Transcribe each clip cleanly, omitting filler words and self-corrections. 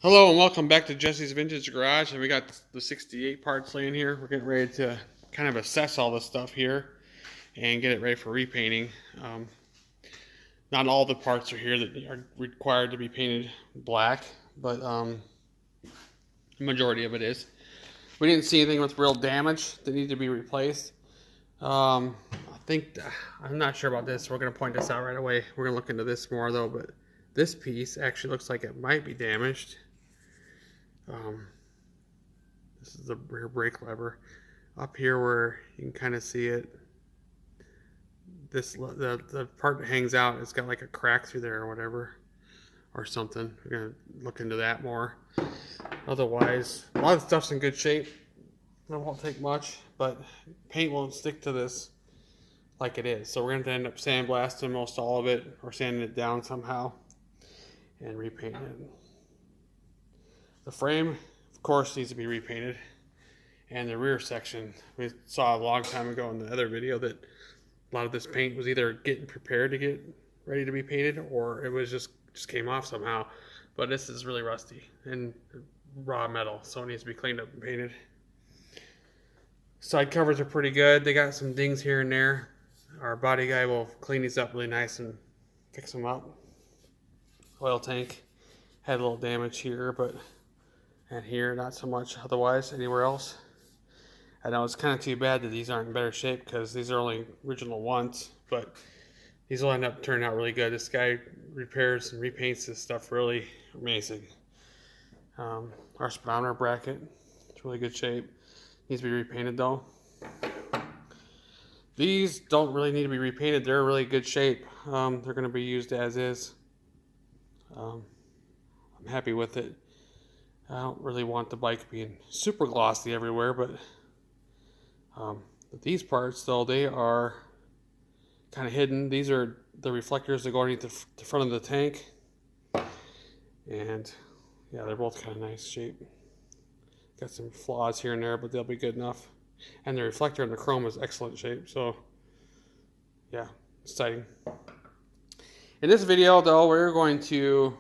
Hello and welcome back to Jesse's Vintage Garage, and we got the 68 parts laying here. We're getting ready to kind of assess all this stuff here and get it ready for repainting. Not all the parts are here that are required to be painted black, but the majority of it is. We didn't see anything with real damage that needed to be replaced. I'm not sure about this. We're going to point this out right away. We're going to look into this more though, but this piece actually looks like it might be damaged. This is the rear brake lever. Up here where you can kind of see it, the part that hangs out, it's got like a crack through there or whatever, or something. We're going to look into that more. Otherwise, a lot of stuff's in good shape. It won't take much, but paint won't stick to this like it is. So we're going to end up sandblasting most all of it, or sanding it down somehow, and repainting it. The frame, of course, needs to be repainted, and the rear section, we saw a long time ago in the other video that a lot of this paint was either getting prepared to get ready to be painted, or it was just came off somehow. But this is really rusty and raw metal, so it needs to be cleaned up and painted. Side covers are pretty good. They got some dings here and there. Our body guy will clean these up really nice and fix them up. Oil tank had a little damage here, and here not so much otherwise anywhere else. I know it's kind of too bad that these aren't in better shape because these are only original ones, but these will end up turning out really good. This guy repairs and repaints this stuff really amazing. Our speedometer bracket, it's really good shape. Needs to be repainted though. These don't really need to be repainted. They're in really good shape. They're going to be used as is. I'm happy with it. I don't really want the bike being super glossy everywhere, but these parts though, they are kind of hidden. These are the reflectors that go underneath the front of the tank, and yeah, they're both kind of nice shape. Got some flaws here and there, but they'll be good enough. And the reflector in the chrome is excellent shape, so yeah, exciting. In this video though, we're going to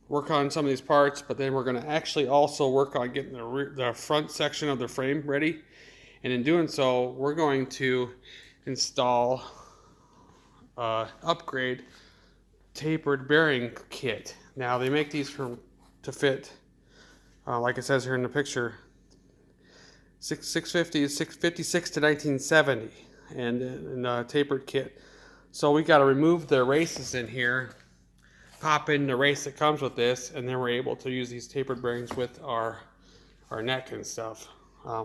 work on some of these parts, but then we're going to actually also work on getting the front section of the frame ready. And in doing so, we're going to install upgrade tapered bearing kit. Now they make these to fit, like it says here in the picture, 656 to 1970, and a tapered kit. So we got to remove the races in here, pop in the race that comes with this, and then we're able to use these tapered bearings with our neck and stuff.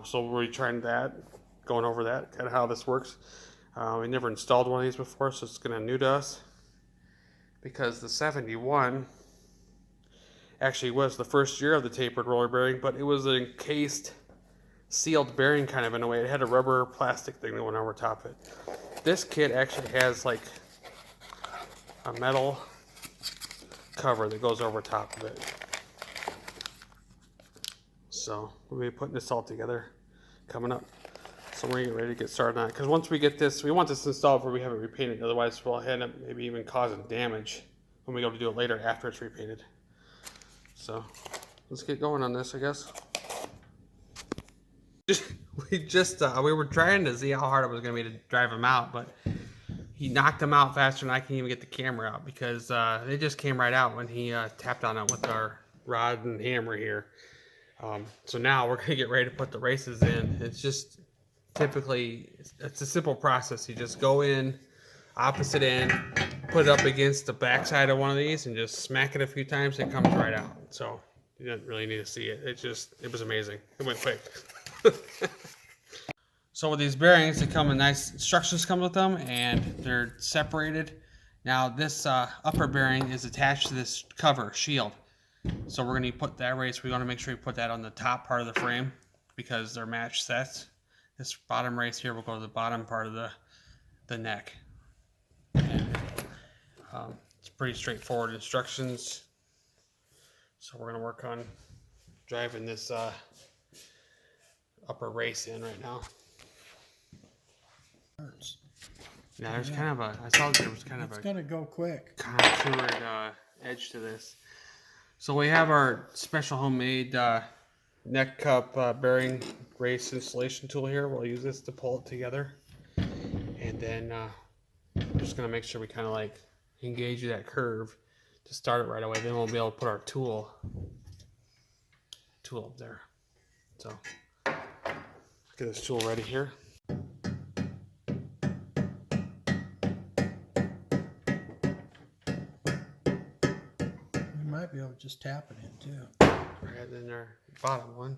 So we're trying that, going over that, kind of how this works. We never installed one of these before, so it's kind of new to us, because the 71 actually was the first year of the tapered roller bearing, but it was an encased, sealed bearing kind of in a way. It had a rubber plastic thing that went over top of it. This kit actually has like a metal cover that goes over top of it. So we'll be putting this all together coming up. So we're gonna get ready to get started on it, because once we get this, we want this installed before we have it repainted. Otherwise we'll end up maybe even causing damage when we go to do it later after it's repainted. So let's get going on this, I guess. We were trying to see how hard it was gonna be to drive him out, but he knocked them out faster than I can even get the camera out, because they just came right out when he tapped on it with our rod and hammer here. So now we're gonna get ready to put the races in. It's just typically, it's a simple process. You just go in, opposite end, put it up against the backside of one of these, and just smack it a few times. It comes right out. So you didn't really need to see it. It was amazing. It went quick. So with these bearings, they come in nice instructions come with them, and they're separated. Now this upper bearing is attached to this cover shield. So we're going to put that race. We want to make sure we put that on the top part of the frame, because they're match sets. This bottom race here will go to the bottom part of the neck. And, it's pretty straightforward instructions. So we're going to work on driving this upper race in right now. Yeah, there's kind of a, I saw there was kind of a, It's gonna go quick. contoured edge to this. So we're going to get this, we want this installed before we have it repainted. So So we have our special homemade neck cup bearing race installation tool here. We'll use this to pull it together. And then I'm just going to make sure we kind of like engage that curve to start it right away. Then we'll be able to put our tool up there. So get this tool ready here. You might be able to just tap it in too. Right in our bottom one.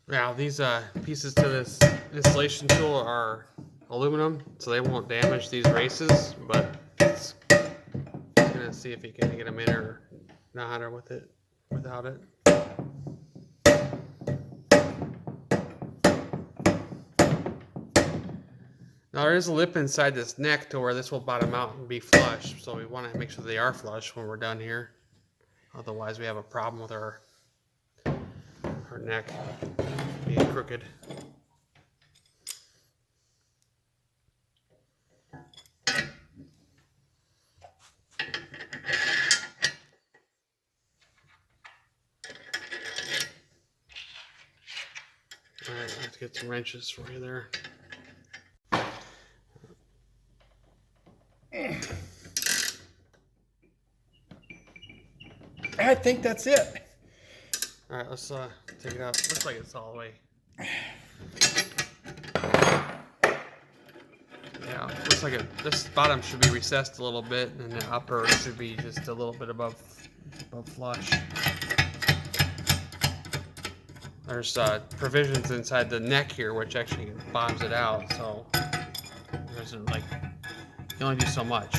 Now these pieces to this installation tool are aluminum, so they won't damage these races, but it's gonna see if you can get them in or not, or with it, without it. Now there is a lip inside this neck to where this will bottom out and be flush, so we want to make sure they are flush when we're done here. Otherwise we have a problem with our neck being crooked. Alright, I have to get some wrenches for you there. I think that's it. Alright, let's take it out. Looks like it's all the way. Yeah, looks like this bottom should be recessed a little bit, and the upper should be just a little bit above flush. There's provisions inside the neck here which actually bottoms it out, so there's like, you can only do so much.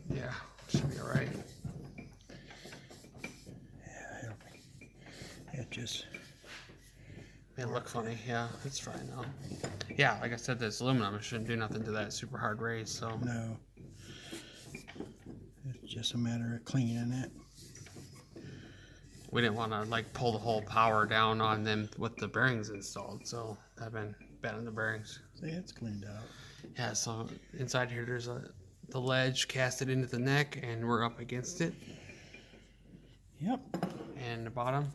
Yeah, should be all right. Yeah, it just... It look funny, yeah, it's fine now. Yeah, like I said, this aluminum, it shouldn't do nothing to that super hard race, so. No. It's just a matter of cleaning it. We didn't want to like pull the whole power down on them with the bearings installed, so I've been bad on the bearings. See, it's cleaned out. Yeah, so inside here there's the ledge casted into the neck, and we're up against it. Yep. And the bottom.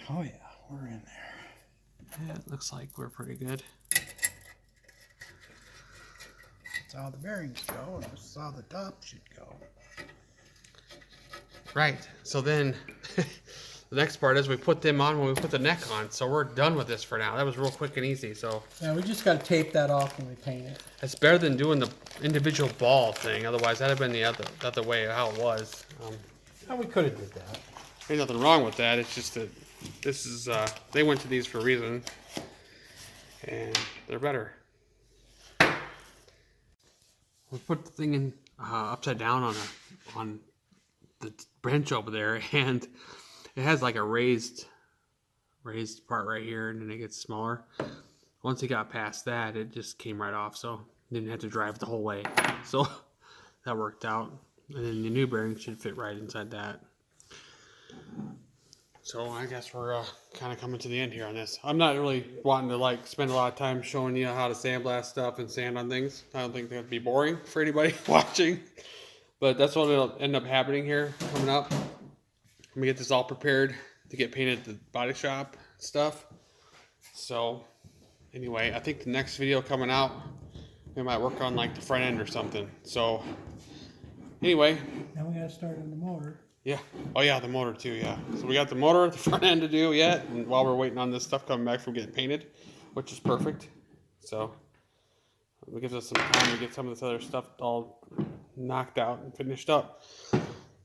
Oh yeah, we're in there. Yeah, it looks like we're pretty good. That's how the bearings go, and that's how the top should go. Right, so then the next part is we put them on when we put the neck on, so we're done with this for now. That was real quick and easy, so. Yeah, we just got to tape that off when we paint it. It's better than doing the individual ball thing, otherwise that'd have been the other way how it was. Oh, we could have did that. Ain't nothing wrong with that, it's just that this is, they went to these for a reason, and they're better. We put the thing in upside down on the bench over there, and it has like a raised part right here, and then it gets smaller. Once it got past that, it just came right off, so didn't have to drive the whole way. So that worked out, and then the new bearing should fit right inside that. So I guess we're kind of coming to the end here on this. I'm not really wanting to like spend a lot of time showing you how to sandblast stuff and sand on things. I don't think that'd be boring for anybody watching. But that's what will end up happening here coming up. Let me get this all prepared to get painted at the body shop stuff. So anyway, I think the next video coming out, we might work on like the front end or something. So anyway. Now we got to start on the motor. Yeah. Oh yeah, the motor too, yeah. So we got the motor at the front end to do yet, and while we're waiting on this stuff coming back from getting painted, which is perfect. So it gives us some time to get some of this other stuff all knocked out and finished up.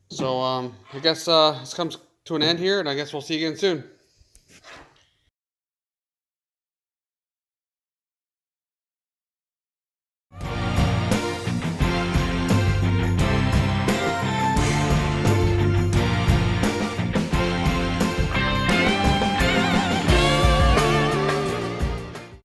So I guess this comes to an end here, and I guess we'll see you again soon.